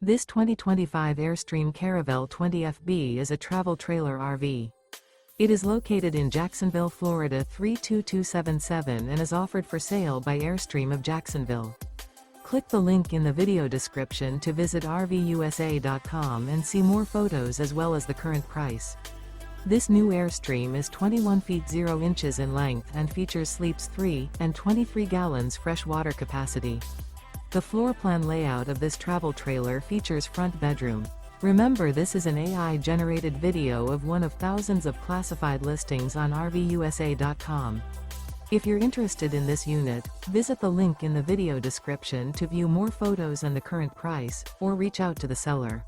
This 2025 Airstream Caravel 20FB is a travel trailer RV. It is located in Jacksonville, Florida 32277 and is offered for sale by Airstream of Jacksonville. Click the link in the video description to visit RVUSA.com and see more photos as well as the current price. This new Airstream is 21 feet 0 inches in length and features sleeps 3 and 23 gallons fresh water capacity. The floor plan layout of this travel trailer features front bedroom. Remember, this is an AI-generated video of one of thousands of classified listings on RVUSA.com. If you're interested in this unit, visit the link in the video description to view more photos and the current price, or reach out to the seller.